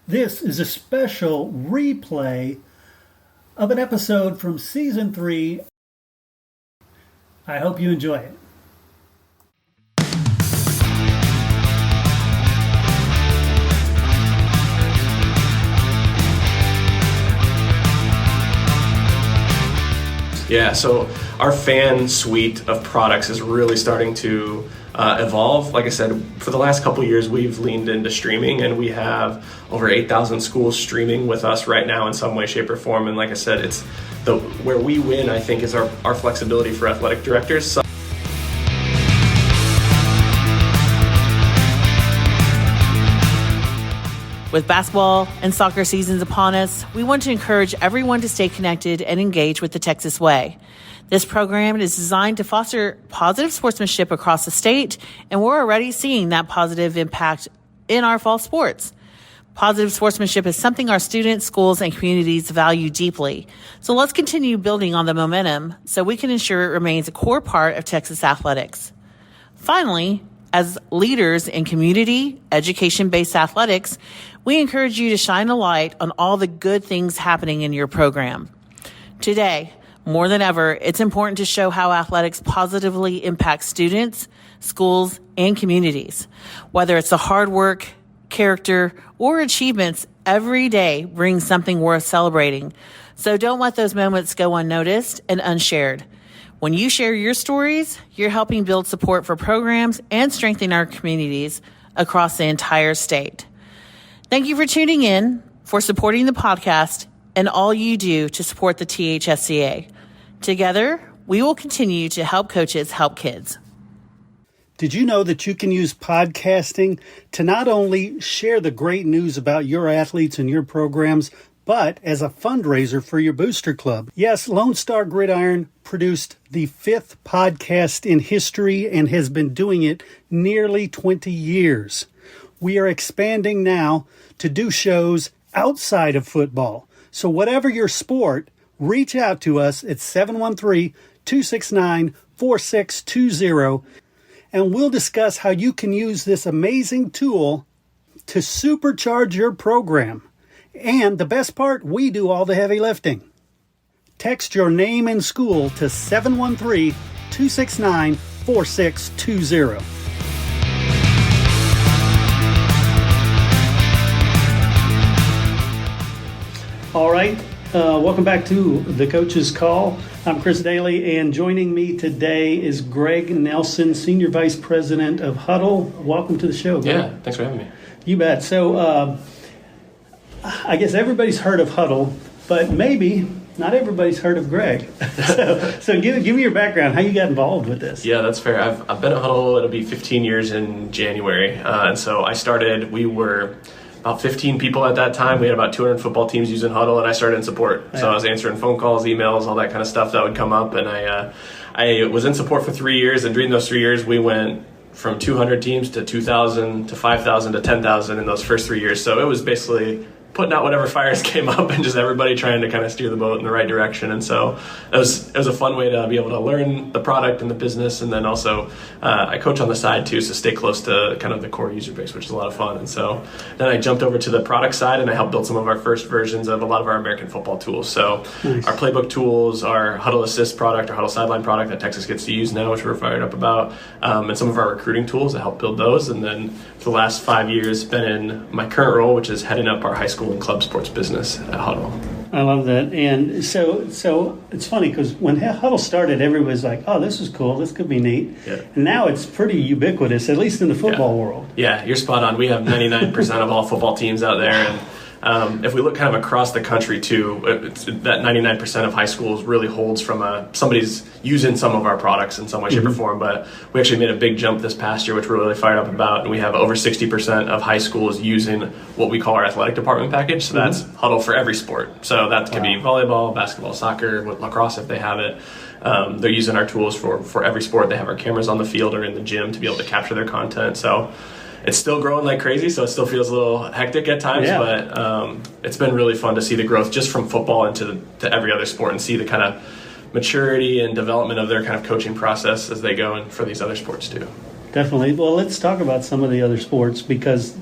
This is a special replay of an episode from Season 3. I hope you enjoy it. Yeah, so our fan suite of products is really starting to evolve. Like I said, for the last couple of years, we've leaned into streaming, and we have over 8,000 schools streaming with us right now in some way, shape, or form. And like I said, it's where we win, I think, is our flexibility for athletic directors. With basketball and soccer seasons upon us, we want to encourage everyone to stay connected and engage with the Texas Way. This program is designed to foster positive sportsmanship across the state, and we're already seeing that positive impact in our fall sports. Positive sportsmanship is something our students, schools, and communities value deeply. So let's continue building on the momentum so we can ensure it remains a core part of Texas athletics. Finally, as leaders in community, education-based athletics, we encourage you to shine a light on all the good things happening in your program. Today, more than ever, it's important to show how athletics positively impact students, schools, and communities. Whether it's the hard work, character, or achievements, every day brings something worth celebrating. So don't let those moments go unnoticed and unshared. When you share your stories, you're helping build support for programs and strengthen our communities across the entire state. Thank you for tuning in, for supporting the podcast, and all you do to support the THSCA. Together, we will continue to help coaches help kids. Did you know that you can use podcasting to not only share the great news about your athletes and your programs, but as a fundraiser for your booster club? Yes, Lone Star Gridiron produced the 5th podcast in history and has been doing it nearly 20 years. We are expanding now to do shows outside of football. So whatever your sport, reach out to us at 713-269-4620, and we'll discuss how you can use this amazing tool to supercharge your program. And the best part, we do all the heavy lifting. Text your name and school to 713-269-4620. All right, welcome back to the Coach's Call. I'm Chris Daly, and joining me today is Greg Nelson, Senior Vice President of HUDL. Welcome to the show, Greg. Yeah, thanks for having me. You bet. So I guess everybody's heard of HUDL, but maybe not everybody's heard of Greg. so give me your background, how you got involved with this. Yeah, that's fair. I've been at HUDL, it'll be 15 years in January. And so I started, we were about 15 people at that time. We had about 200 football teams using HUDL, and I started in support. Yeah. So I was answering phone calls, emails, all that kind of stuff that would come up. And I was in support for 3 years, and during those 3 years, we went from 200 teams to 2,000 to 5,000 to 10,000 in those first 3 years. So it was basically putting out whatever fires came up and just everybody trying to kind of steer the boat in the right direction. And so it was a fun way to be able to learn the product and the business. And then also I coach on the side too, so stay close to kind of the core user base, which is a lot of fun. And so then I jumped over to the product side, and I helped build some of our first versions of a lot of our American football tools. So nice. Our playbook tools, our HUDL Assist product, our HUDL Sideline product that Texas gets to use now, which we're fired up about, and some of our recruiting tools that help build those. And then for the last 5 years, been in my current role, which is heading up our high school and club sports business at HUDL. I love that. And so it's funny because when HUDL started, everybody was like, oh, this is cool. This could be neat. Yeah. And now it's pretty ubiquitous, at least in the football world. Yeah, you're spot on. We have 99% of all football teams out there. And if we look kind of across the country too, that 99% of high schools really holds from somebody's using some of our products in some way, shape, or form. But we actually made a big jump this past year, which we're really fired up about. And we have over 60% of high schools using what we call our athletic department package. So that's HUDL for every sport. So that could be volleyball, basketball, soccer, lacrosse if they have it. They're using our tools for every sport. They have our cameras on the field or in the gym to be able to capture their content. So it's still growing like crazy, so it still feels a little hectic at times, but it's been really fun to see the growth just from football into every other sport and see the kind of maturity and development of their kind of coaching process as they go and for these other sports too. Definitely. Well, let's talk about some of the other sports because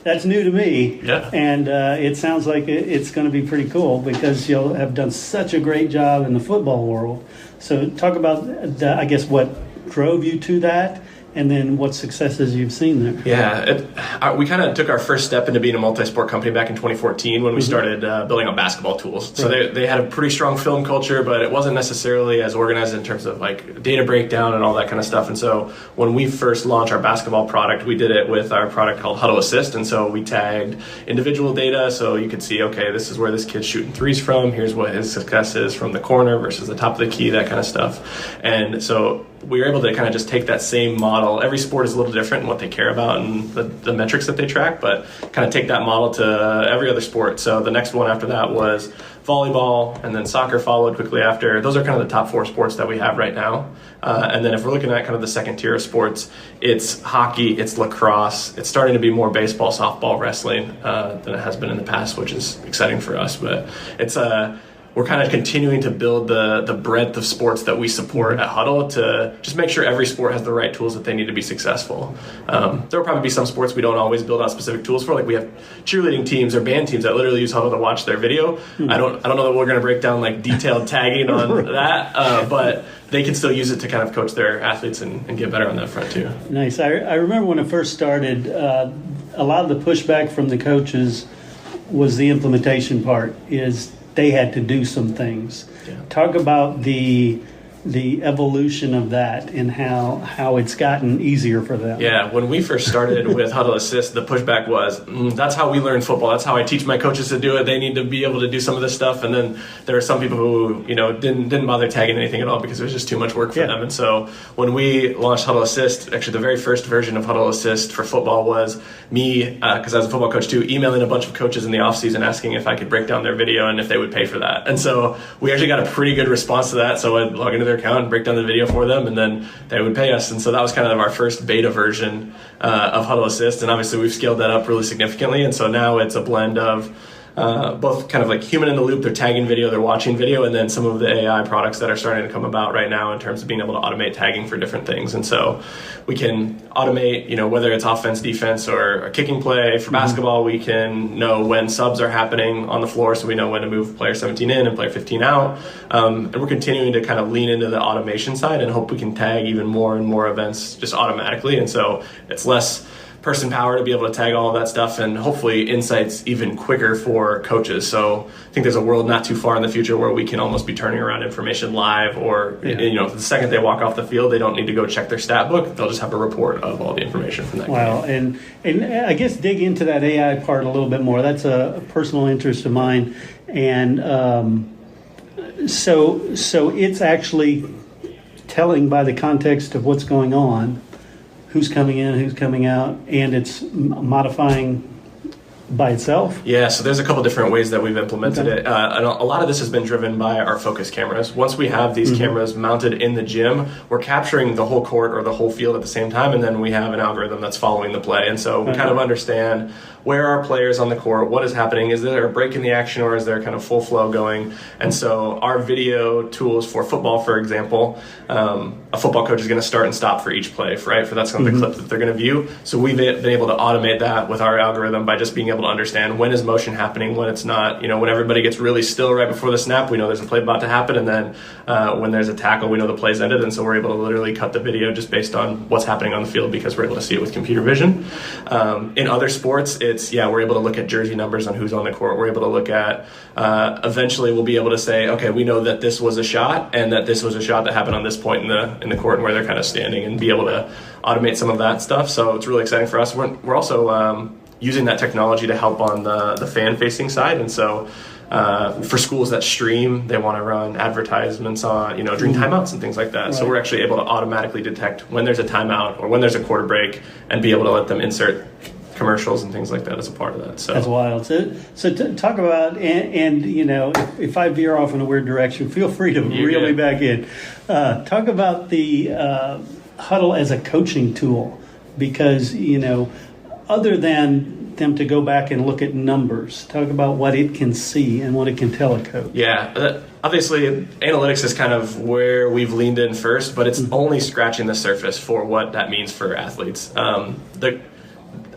that's new to me. Yeah. And it sounds like it's going to be pretty cool because you'll have done such a great job in the football world. So talk about, I guess, what drove you to that and then what successes you've seen there. Yeah, we kind of took our first step into being a multi-sport company back in 2014 when we started building out basketball tools. So they had a pretty strong film culture, but it wasn't necessarily as organized in terms of like data breakdown and all that kind of stuff. And so when we first launched our basketball product, we did it with our product called HUDL Assist. And so we tagged individual data so you could see, okay, this is where this kid's shooting threes from. Here's what his success is from the corner versus the top of the key, that kind of stuff. And so we were able to kind of just take that same model. Every sport is a little different in what they care about and the metrics that they track, but kind of take that model to every other sport. So the next one after that was volleyball, and then soccer followed quickly after. Those are kind of the top 4 sports that we have right now. And then if we're looking at kind of the second tier of sports, it's hockey, it's lacrosse, it's starting to be more baseball, softball, wrestling than it has been in the past, which is exciting for us. But it's we're kind of continuing to build the breadth of sports that we support at HUDL to just make sure every sport has the right tools that they need to be successful. There will probably be some sports we don't always build out specific tools for. Like we have cheerleading teams or band teams that literally use HUDL to watch their video. I don't know that we're going to break down like detailed tagging on that, but they can still use it to kind of coach their athletes and get better on that front too. Nice. I remember when it first started, a lot of the pushback from the coaches was the implementation part, is they had to do some things. Yeah. Talk about the evolution of that and how it's gotten easier for them. Yeah, when we first started with HUDL Assist, the pushback was, that's how we learn football. That's how I teach my coaches to do it. They need to be able to do some of this stuff. And then there are some people who, didn't bother tagging anything at all because it was just too much work for them. And so when we launched HUDL Assist, actually the very first version of HUDL Assist for football was me, because I was a football coach too, emailing a bunch of coaches in the offseason asking if I could break down their video and if they would pay for that. And so we actually got a pretty good response to that. So I'd log into their account and break down the video for them, and then they would pay us. And so that was kind of our first beta version of HUDL Assist. And obviously we've scaled that up really significantly. And so now it's a blend of both kind of like human in the loop, they're tagging video, they're watching video, and then some of the AI products that are starting to come about right now in terms of being able to automate tagging for different things. And so we can automate, whether it's offense, defense, or a kicking play. For basketball, we can know when subs are happening on the floor, so we know when to move player 17 in and player 15 out. And we're continuing to kind of lean into the automation side and hope we can tag even more and more events just automatically. And so it's less person power to be able to tag all of that stuff, and hopefully insights even quicker for coaches. So I think there's a world not too far in the future where we can almost be turning around information live, or the second they walk off the field, they don't need to go check their stat book. They'll just have a report of all the information from that game. And I guess dig into that AI part a little bit more. That's a personal interest of mine. And so it's actually telling by the context of what's going on who's coming in, who's coming out, and it's modifying by itself? Yeah, so there's a couple different ways that we've implemented it. And a lot of this has been driven by our focus cameras. Once we have these cameras mounted in the gym, we're capturing the whole court or the whole field at the same time, and then we have an algorithm that's following the play. And so we kind of understand where are players on the court, what is happening, is there a break in the action, or is there kind of full flow going? And so our video tools for football, for example, a football coach is going to start and stop for each play, right? For that's kind of the clip that they're going to view. So we've been able to automate that with our algorithm by just being able to understand when is motion happening, when it's not. When everybody gets really still right before the snap, we know there's a play about to happen, and then when there's a tackle, we know the play's ended, and so we're able to literally cut the video just based on what's happening on the field because we're able to see it with computer vision. In other sports, we're able to look at jersey numbers on who's on the court. We're able to look at, eventually we'll be able to say, okay, we know that this was a shot and that this was a shot that happened on this point in the court and where they're kind of standing, and be able to automate some of that stuff. So it's really exciting for us. We're also using that technology to help on the fan-facing side. And so for schools that stream, they want to run advertisements on, during timeouts and things like that. Right. So we're actually able to automatically detect when there's a timeout or when there's a quarter break and be able to let them insert commercials and things like that as a part of that. So that's wild. So talk about, and if I veer off in a weird direction, feel free to reel me back in. Talk about the HUDL as a coaching tool, because other than them to go back and look at numbers. Talk about what it can see and what it can tell a coach. Yeah, obviously analytics is kind of where we've leaned in first, but it's only scratching the surface for what that means for athletes.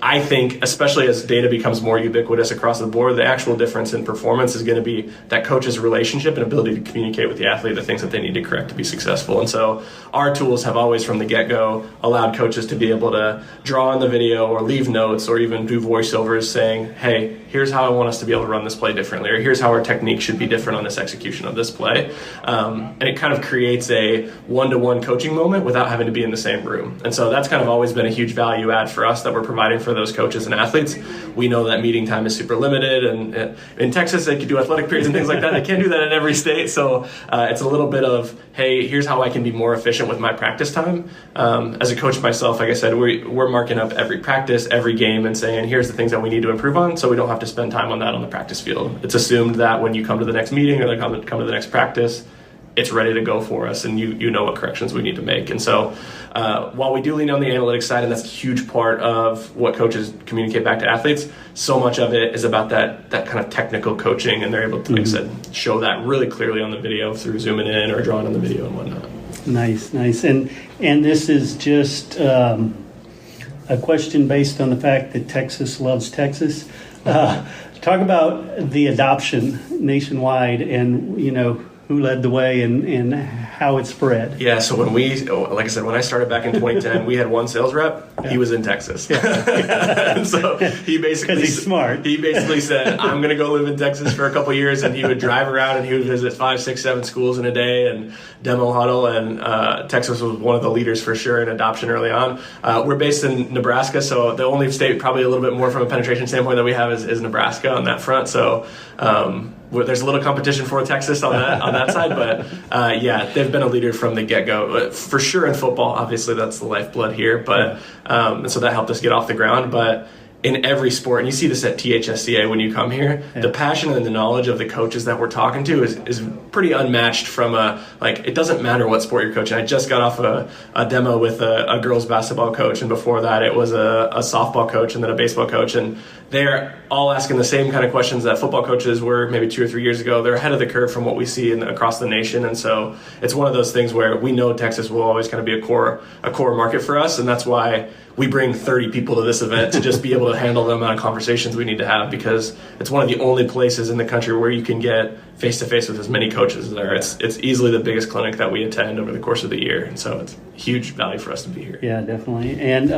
I think, especially as data becomes more ubiquitous across the board, the actual difference in performance is going to be that coach's relationship and ability to communicate with the athlete the things that they need to correct to be successful. And so our tools have always from the get-go allowed coaches to be able to draw on the video or leave notes or even do voiceovers saying, hey, here's how I want us to be able to run this play differently, or here's how our technique should be different on this execution of this play. And it kind of creates a one-to-one coaching moment without having to be in the same room. And so that's kind of always been a huge value add for us that we're providing for those coaches and athletes. We know that meeting time is super limited, and in Texas they could do athletic periods and things like that. They can't do that in every state, so it's a little bit of, hey, here's how I can be more efficient with my practice time. As a coach myself, like I said, we're marking up every practice, every game, and saying, here's the things that we need to improve on, so we don't have to spend time on that on the practice field. It's assumed that when you come to the next meeting or come to the next practice, it's ready to go for us, and you know what corrections we need to make. And so while we do lean on the analytics side, and that's a huge part of what coaches communicate back to athletes, so much of it is about that kind of technical coaching, and they're able to, like I said, show that really clearly on the video through zooming in or drawing on the video and whatnot. Nice. And this is just a question based on the fact that Texas loves Texas. Talk about the adoption nationwide, and who led the way and how it spread. Yeah, so like I said, when I started back in 2010, we had one sales rep. Yeah. He was in Texas. Yeah. And so he basically, because he's smart. He basically said, I'm going to go live in Texas for a couple of years, and he would drive around and he would visit 5, 6, 7 schools in a day and demo huddle, and Texas was one of the leaders for sure in adoption early on. We're based in Nebraska, so the only state probably a little bit more from a penetration standpoint that we have is Nebraska on that front. So there's a little competition for Texas on that side, but yeah, they've been a leader from the get-go. For sure in football, obviously that's the lifeblood here, but and so that helped us get off the ground. But in every sport, and you see this at THSCA when you come here, the passion and the knowledge of the coaches that we're talking to is pretty unmatched from it doesn't matter what sport you're coaching. I just got off a demo with a girls basketball coach, and before that it was a softball coach and then a baseball coach, and they're all asking the same kind of questions that football coaches were maybe 2 or 3 years ago. They're ahead of the curve from what we see across the nation, and so it's one of those things where we know Texas will always kind of be a core market for us, and that's why we bring 30 people to this event to just be able to handle the amount of conversations we need to have, because it's one of the only places in the country where you can get face-to-face with as many coaches as there. It's easily the biggest clinic that we attend over the course of the year, and so it's huge value for us to be here. Yeah, definitely. And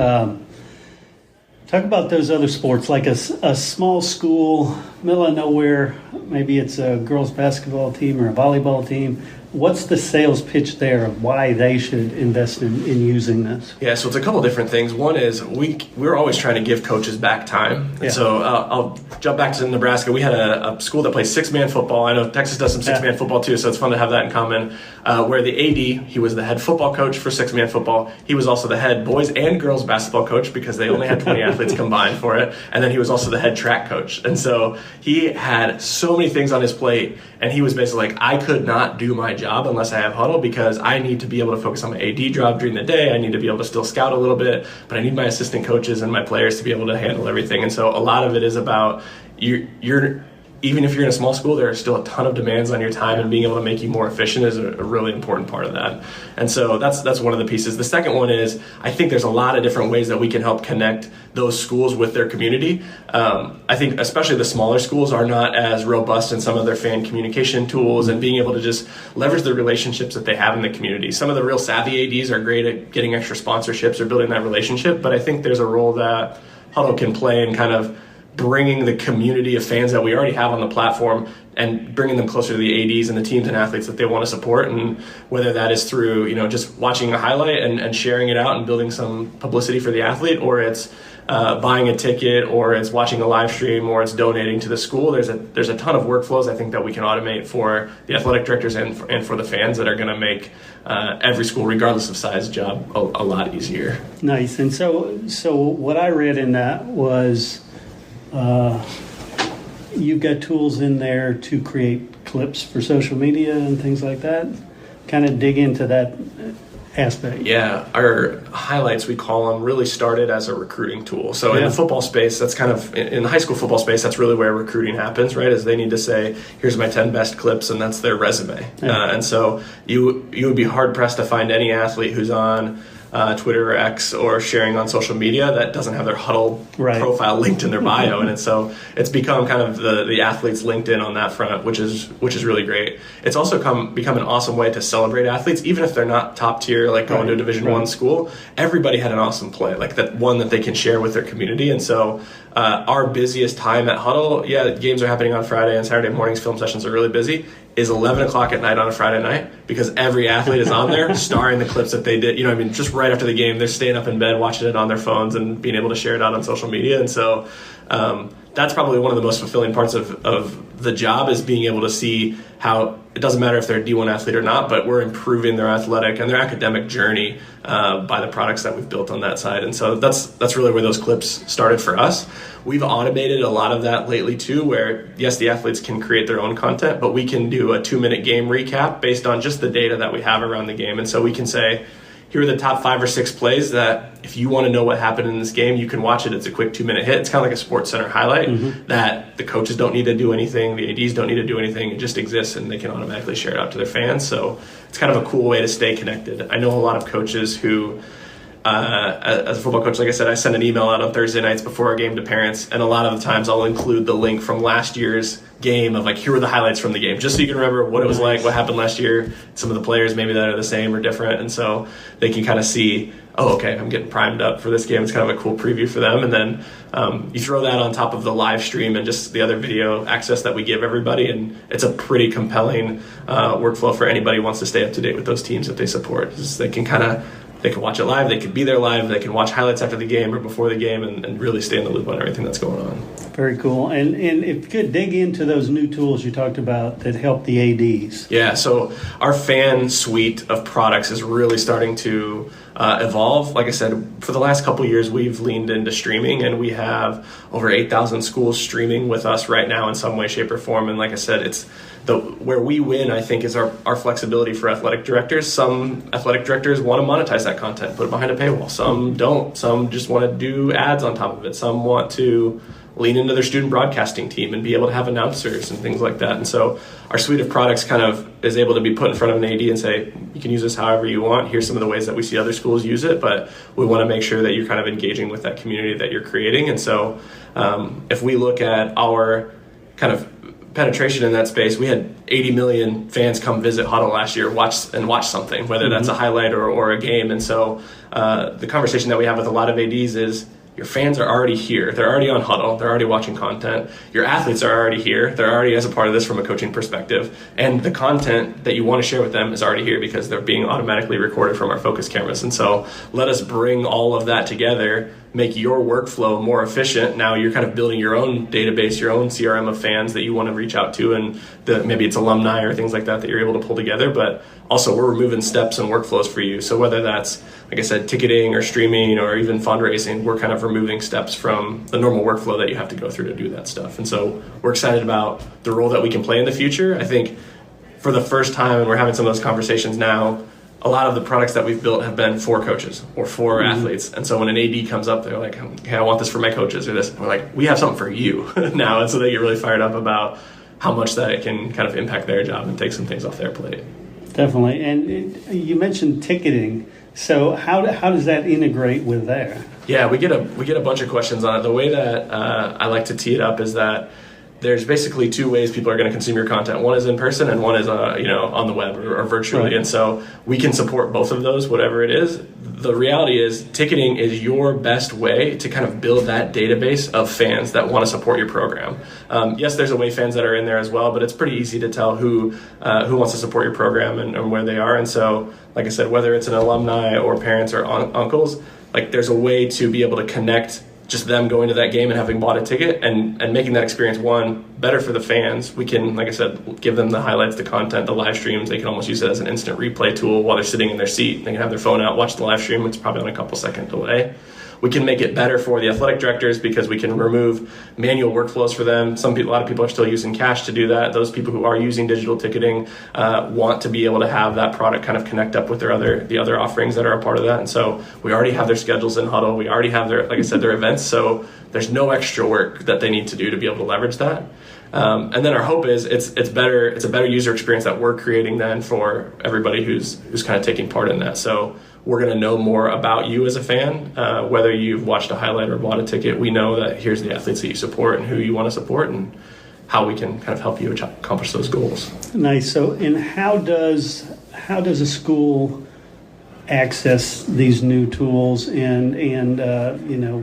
talk about those other sports, like a small school, middle of nowhere, maybe it's a girls basketball team or a volleyball team. What's the sales pitch there of why they should invest in using this? Yeah, so it's a couple different things. One is we're always trying to give coaches back time. And so I'll jump back to Nebraska. We had a school that plays 6-man football. I know Texas does some 6-man football too, so it's fun to have that in common. Where the AD, he was the head football coach for 6-man football. He was also the head boys and girls basketball coach because they only had 20 athletes combined for it. And then he was also the head track coach. And so he had so many things on his plate, and he was basically like, I could not do my job unless I have huddle, because I need to be able to focus on my AD job during the day. I need to be able to still scout a little bit, but I need my assistant coaches and my players to be able to handle everything. And so a lot of it is about you're even if you're in a small school, there are still a ton of demands on your time, and being able to make you more efficient is a really important part of that. And so that's one of the pieces. The second one is, I think there's a lot of different ways that we can help connect those schools with their community. I think especially the smaller schools are not as robust in some of their fan communication tools and being able to just leverage the relationships that they have in the community. Some of the real savvy ADs are great at getting extra sponsorships or building that relationship, but I think there's a role that Huddle can play in kind of bringing the community of fans that we already have on the platform and bringing them closer to the ADs and the teams and athletes that they want to support. And whether that is through, just watching a highlight and sharing it out and building some publicity for the athlete, or it's buying a ticket, or it's watching a live stream, or it's donating to the school. There's a ton of workflows I think that we can automate for the athletic directors and for the fans that are going to make every school, regardless of size, job a lot easier. Nice. And so what I read in that was you've got tools in there to create clips for social media and things like that. Kind of dig into that aspect. Yeah, our highlights, we call them, really started as a recruiting tool. So in the football space, that's kind of, in the high school football space, that's really where recruiting happens, right? Is they need to say, here's my 10 best clips, and that's their resume. And so you would be hard-pressed to find any athlete who's on Twitter or X or sharing on social media that doesn't have their HUDL profile linked in their bio. And so it's become kind of the athlete's LinkedIn on that front, which is really great. It's also become an awesome way to celebrate athletes, even if they're not top tier, like going to a Division I school. Everybody had an awesome play, like that one that they can share with their community. And so our busiest time at HUDL, games are happening on Friday and Saturday mornings, film sessions are really busy, is 11 o'clock at night on a Friday night, because every athlete is on there starring the clips that they did. Just right after the game, they're staying up in bed watching it on their phones and being able to share it out on social media. And so that's probably one of the most fulfilling parts of the job, is being able to see how it doesn't matter if they're a D1 athlete or not, but we're improving their athletic and their academic journey by the products that we've built on that side. And so that's really where those clips started for us. We've automated a lot of that lately too, where yes, the athletes can create their own content, but we can do a 2-minute game recap based on just the data that we have around the game. And so we can say, here are the top 5 or 6 plays that if you want to know what happened in this game, you can watch it. It's a quick 2-minute hit. It's kind of like a Sports Center highlight that the coaches don't need to do anything. The ADs don't need to do anything. It just exists, and they can automatically share it out to their fans. So it's kind of a cool way to stay connected. I know a lot of coaches who, as a football coach, like I said, I send an email out on Thursday nights before our game to parents, and a lot of the times I'll include the link from last year's game of like, here were the highlights from the game, just so you can remember what it was like, what happened last year, some of the players maybe that are the same or different, and so they can kind of see, oh, okay, I'm getting primed up for this game. It's kind of a cool preview for them. And then you throw that on top of the live stream and just the other video access that we give everybody, and it's a pretty compelling workflow for anybody who wants to stay up to date with those teams that they support. They can watch it live, they can be there live, they can watch highlights after the game or before the game, and really stay in the loop on everything that's going on. Very cool. And if you could dig into those new tools you talked about that help the ADs. Yeah, so our fan suite of products is really starting to evolve. Like I said, for the last couple of years, we've leaned into streaming, and we have over 8,000 schools streaming with us right now in some way, shape, or form. And like I said, it's where we win, I think, is our flexibility for athletic directors. Some athletic directors want to monetize that content, put it behind a paywall. Some don't. Some just want to do ads on top of it. Some want to lean into their student broadcasting team and be able to have announcers and things like that. And so our suite of products kind of is able to be put in front of an AD and say, you can use this however you want. Here's some of the ways that we see other schools use it, but we want to make sure that you're kind of engaging with that community that you're creating. And so if we look at our kind of penetration in that space, we had 80 million fans come visit HUDL last year, watch something, whether that's a highlight or a game. And so the conversation that we have with a lot of ADs is, your fans are already here. They're already on HUDL. They're already watching content. Your athletes are already here. They're already as a part of this from a coaching perspective. And the content that you want to share with them is already here because they're being automatically recorded from our focus cameras. And so let us bring all of that together, make your workflow more efficient. Now you're kind of building your own database, your own CRM of fans that you want to reach out to, and maybe it's alumni or things like that you're able to pull together. But also we're removing steps and workflows for you. So whether that's, like I said, ticketing or streaming or even fundraising, we're kind of removing steps from the normal workflow that you have to go through to do that stuff. And so we're excited about the role that we can play in the future. I think for the first time, and we're having some of those conversations now, a lot of the products that we've built have been for coaches or for athletes. And so when an AD comes up, they're like, hey, I want this for my coaches or this. And we're like, we have something for you now. And so they get really fired up about how much that it can kind of impact their job and take some things off their plate. Definitely. And you mentioned ticketing. So how does that integrate with there? Yeah, we get a bunch of questions on it. The way that I like to tee it up is that there's basically two ways people are going to consume your content. One is in person, and one is on the web or virtually. Right. And so we can support both of those, whatever it is. The reality is ticketing is your best way to kind of build that database of fans that want to support your program. Yes, there's away fans that are in there as well, but it's pretty easy to tell who wants to support your program and where they are. And so, like I said, whether it's an alumni or parents or uncles, like there's a way to be able to connect just them going to that game and having bought a ticket and making that experience, one, better for the fans. We can, like I said, give them the highlights, the content, the live streams. They can almost use it as an instant replay tool while they're sitting in their seat. They can have their phone out, watch the live stream. It's probably on a couple second delay. we can make it better for the athletic directors because we can remove manual workflows for them. A lot of people are still using cash to do that. Those people who are using digital ticketing want to be able to have that product kind of connect up with the other offerings that are a part of that. And so we already have their schedules in Huddle. We already have their, like I said, their events. So there's no extra work that they need to do to be able to leverage that. And then our hope is it's a better user experience that we're creating then for everybody who's kind of taking part in that. So we're going to know more about you as a fan, whether you've watched a highlight or bought a ticket. We know that here's the athletes that you support and who you want to support and how we can kind of help you accomplish those goals. Nice. So, and how does a school access these new tools, and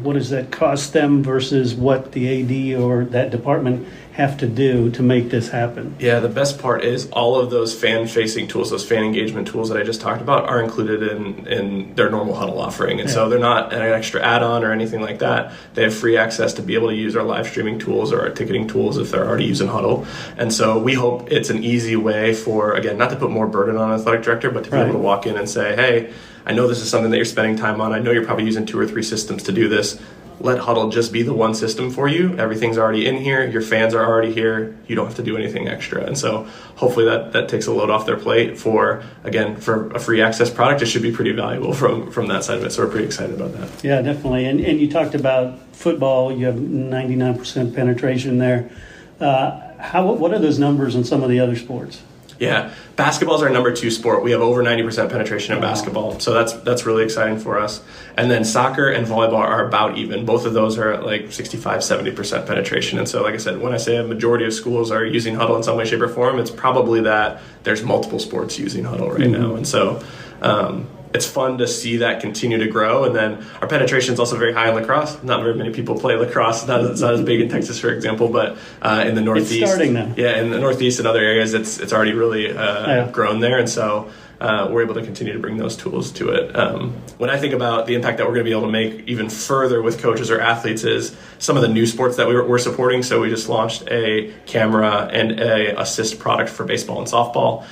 what does that cost them versus what the AD or that department have to do to make this happen? Yeah, the best part is all of those fan-facing tools, those fan engagement tools that I just talked about, are included in their normal Huddle offering. And so they're not an extra add-on or anything like that. They have free access to be able to use our live streaming tools or our ticketing tools if they're already using Huddle. And so we hope it's an easy way for, again, not to put more burden on an athletic director, but to be able to walk in and say, hey, I know this is something that you're spending time on. I know you're probably using 2 or 3 systems to do this. Let Huddle just be the one system for you. Everything's already in here. Your fans are already here. You don't have to do anything extra. And so hopefully that takes a load off their plate for a free access product. It should be pretty valuable from that side of it. So we're pretty excited about that. Yeah, definitely. And you talked about football. You have 99% penetration there. What are those numbers in some of the other sports? Yeah, basketball is our number 2 sport. We have over 90% penetration in basketball, so that's really exciting for us. And then soccer and volleyball are about even. Both of those are at like 65, 70% penetration. And so, like I said, when I say a majority of schools are using Huddle in some way, shape, or form, it's probably that there's multiple sports using Huddle right now. And so it's fun to see that continue to grow. And then our penetration is also very high in lacrosse. Not very many people play lacrosse. It's not as big in Texas, for example, but in the Northeast. It's starting now. Yeah, in the Northeast and other areas, it's already really grown there. And so we're able to continue to bring those tools to it. When I think about the impact that we're going to be able to make even further with coaches or athletes is some of the new sports that we're supporting. So we just launched a camera and a assist product for baseball and softball.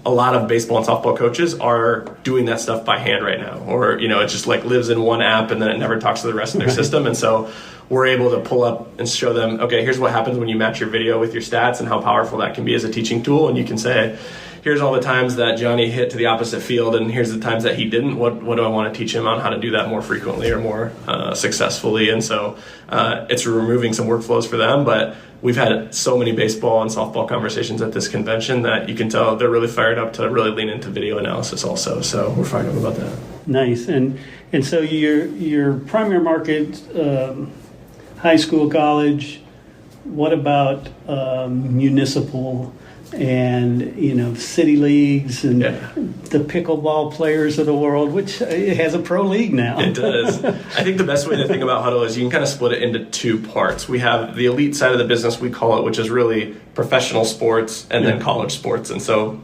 A lot of baseball and softball coaches are doing that stuff by hand right now, or it just like lives in one app and then it never talks to the rest of their system. And so we're able to pull up and show them, okay, here's what happens when you match your video with your stats and how powerful that can be as a teaching tool. And you can say, here's all the times that Johnny hit to the opposite field, and here's the times that he didn't. What do I want to teach him on how to do that more frequently or more successfully? And so it's removing some workflows for them, but we've had so many baseball and softball conversations at this convention that you can tell they're really fired up to really lean into video analysis also. So we're fired up about that. Nice. And so your primary market, high school, college, what about municipal and city leagues and the pickleball players of the world, which it has a pro league now? It does. I think the best way to think about Huddle is you can kind of split it into 2 parts. We have the elite side of the business, we call it, which is really professional sports and then college sports. And so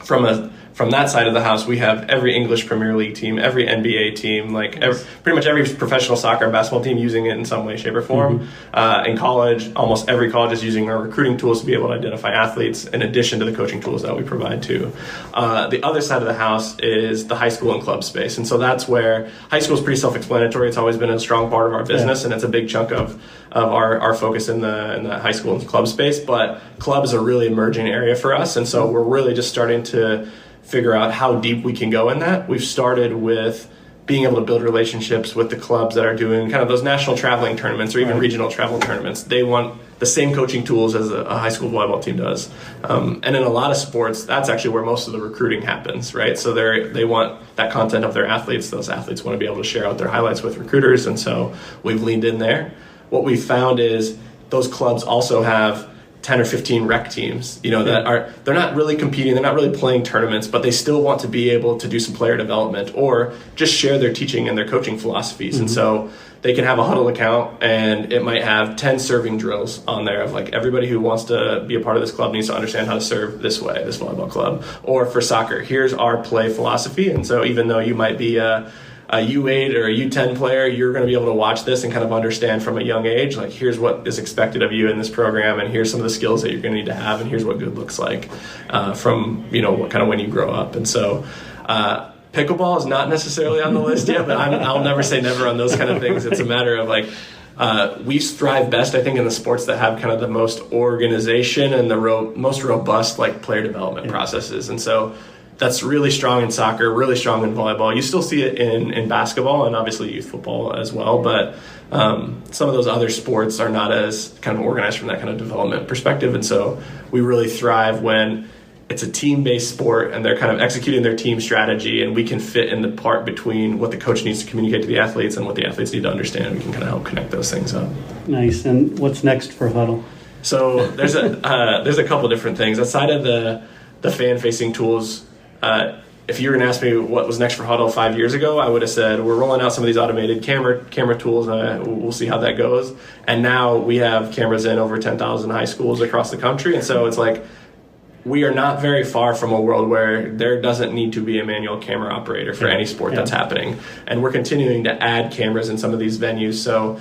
from that side of the house, we have every English Premier League team, every NBA team, pretty much every professional soccer and basketball team using it in some way, shape, or form. In college, almost every college is using our recruiting tools to be able to identify athletes, in addition to the coaching tools that we provide too. The other side of the house is the high school and club space. And so that's where high school is pretty self-explanatory. It's always been a strong part of our business, and it's a big chunk of our focus in the high school and club space. But club is a really emerging area for us, and so we're really just starting to figure out how deep we can go in that. We've started with being able to build relationships with the clubs that are doing kind of those national traveling tournaments or even regional travel tournaments. They want the same coaching tools as a high school volleyball team does. And in a lot of sports, that's actually where most of the recruiting happens, right? So they want that content of their athletes. Those athletes want to be able to share out their highlights with recruiters, and so we've leaned in there. What we found is those clubs also have 10 or 15 rec teams, they're not really competing, they're not really playing tournaments, but they still want to be able to do some player development or just share their teaching and their coaching philosophies. And so they can have a Huddle account and it might have 10 serving drills on there of like everybody who wants to be a part of this club needs to understand how to serve this way, this volleyball club. Or for soccer, here's our play philosophy. And so even though you might be a U8 or a U10 player, you're going to be able to watch this and kind of understand from a young age, like here's what is expected of you in this program, and here's some of the skills that you're going to need to have, and here's what good looks like from what kind of when you grow up. And so Pickleball is not necessarily on the list yet, but I'll never say never on those kind of things. It's a matter of like, we thrive best, I think, in the sports that have kind of the most organization and the most robust like player development processes. And so that's really strong in soccer, really strong in volleyball. You still see it in basketball and obviously youth football as well. But some of those other sports are not as kind of organized from that kind of development perspective. And so we really thrive when it's a team-based sport and they're kind of executing their team strategy, and we can fit in the part between what the coach needs to communicate to the athletes and what the athletes need to understand. We can kind of help connect those things up. Nice. And what's next for HUDL? So there's a couple different things outside of the fan-facing tools. If you were going to ask me what was next for HUDL 5 years ago, I would have said we're rolling out some of these automated camera tools, and we'll see how that goes. And now we have cameras in over 10,000 high schools across the country, and so it's like we are not very far from a world where there doesn't need to be a manual camera operator for any sport that's happening. And we're continuing to add cameras in some of these venues. So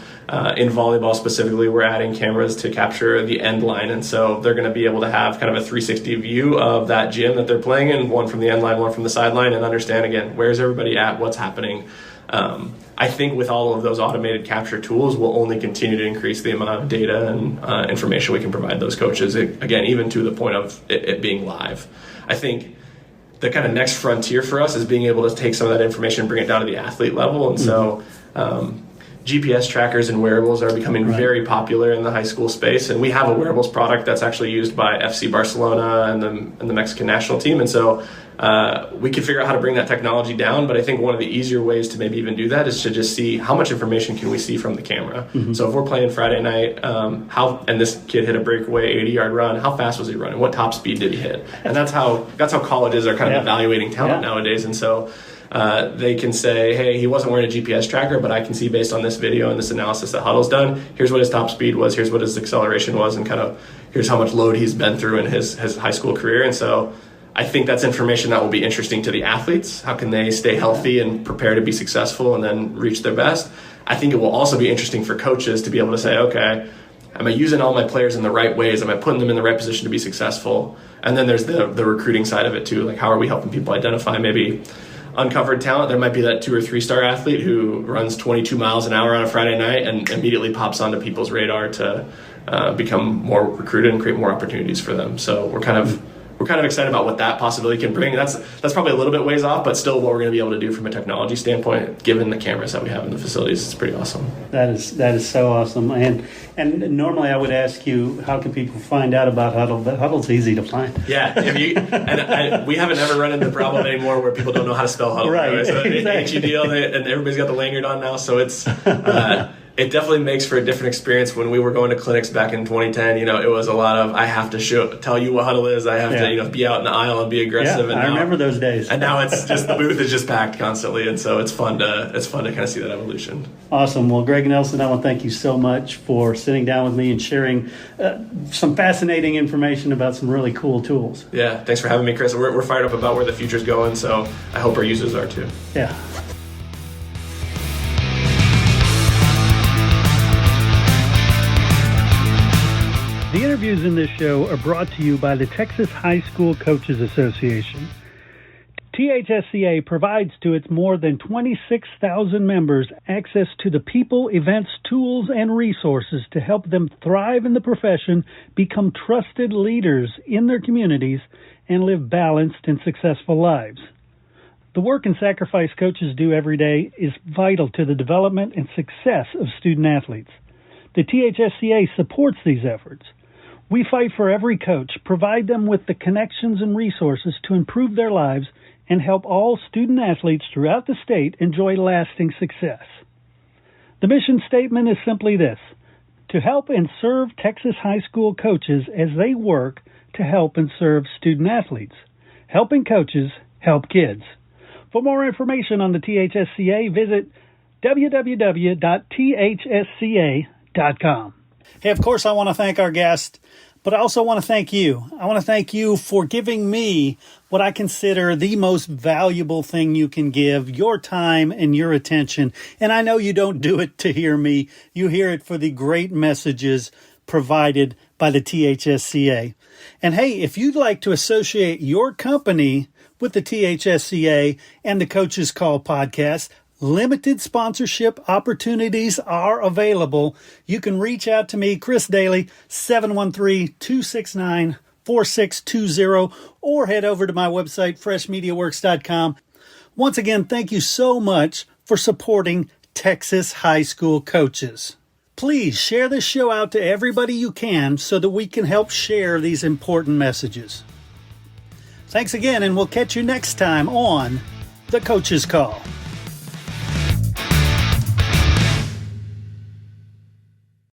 in volleyball specifically, we're adding cameras to capture the end line. And so they're going to be able to have kind of a 360 view of that gym that they're playing in, one from the end line, one from the sideline, and understand, again, where's everybody at, what's happening. I think with all of those automated capture tools, we'll only continue to increase the amount of data and information we can provide those coaches, again, even to the point of it being live. I think the kind of next frontier for us is being able to take some of that information and bring it down to the athlete level. And so GPS trackers and wearables are becoming very popular in the high school space. And we have a wearables product that's actually used by FC Barcelona and the Mexican national team. And so we can figure out how to bring that technology down, but I think one of the easier ways to maybe even do that is to just see how much information can we see from the camera. So if we're playing Friday night, and this kid hit a breakaway 80-yard run, how fast was he running? What top speed did he hit? And that's how colleges are kind of evaluating talent nowadays. And so they can say, hey, he wasn't wearing a GPS tracker, but I can see based on this video and this analysis that HUDL's done, here's what his top speed was, here's what his acceleration was, and kind of here's how much load he's been through in his high school career. And so I think that's information that will be interesting to the athletes. How can they stay healthy and prepare to be successful and then reach their best? I think it will also be interesting for coaches to be able to say, okay, am I using all my players in the right ways? Am I putting them in the right position to be successful? And then there's the recruiting side of it too. Like, how are we helping people identify maybe uncovered talent? There might be that 2 or 3 star athlete who runs 22 miles an hour on a Friday night and immediately pops onto people's radar to become more recruited and create more opportunities for them. So we're kind of excited about what that possibility can bring. That's probably a little bit ways off, but still what we're going to be able to do from a technology standpoint, given the cameras that we have in the facilities. It's pretty awesome. That is so awesome. And normally I would ask you, how can people find out about HUDL? But HUDL's easy to find. Yeah, we haven't ever run into the problem anymore where people don't know how to spell HUDL. Right, So exactly. HUDL, and everybody's got the lanyard on now, so it's it definitely makes for a different experience. When we were going to clinics back in 2010, it was a lot of, I have to tell you what HUDL is. I have to, be out in the aisle and be aggressive. Yeah, and I remember those days. And now it's just, the booth is just packed constantly. And so it's fun to kind of see that evolution. Awesome. Well, Greg Nelson, I want to thank you so much for sitting down with me and sharing some fascinating information about some really cool tools. Yeah. Thanks for having me, Chris. We're fired up about where the future's going. So I hope our users are too. Yeah. The interviews in this show are brought to you by the Texas High School Coaches Association. THSCA provides to its more than 26,000 members access to the people, events, tools, and resources to help them thrive in the profession, become trusted leaders in their communities, and live balanced and successful lives. The work and sacrifice coaches do every day is vital to the development and success of student athletes. The THSCA supports these efforts. We fight for every coach, provide them with the connections and resources to improve their lives, and help all student athletes throughout the state enjoy lasting success. The mission statement is simply this: to help and serve Texas high school coaches as they work to help and serve student athletes. Helping coaches help kids. For more information on the THSCA, visit www.thsca.com. Hey, of course, I want to thank our guest, but I also want to thank you. I want to thank you for giving me what I consider the most valuable thing you can give, your time and your attention. And I know you don't do it to hear me. You hear it for the great messages provided by the THSCA. And hey, if you'd like to associate your company with the THSCA and the Coaches Call podcast. Limited sponsorship opportunities are available. You can reach out to me, Chris Daly, 713-269-4620, or head over to my website, freshmediaworks.com. Once again, thank you so much for supporting Texas high school coaches. Please share this show out to everybody you can so that we can help share these important messages. Thanks again, and we'll catch you next time on The Coaches Call.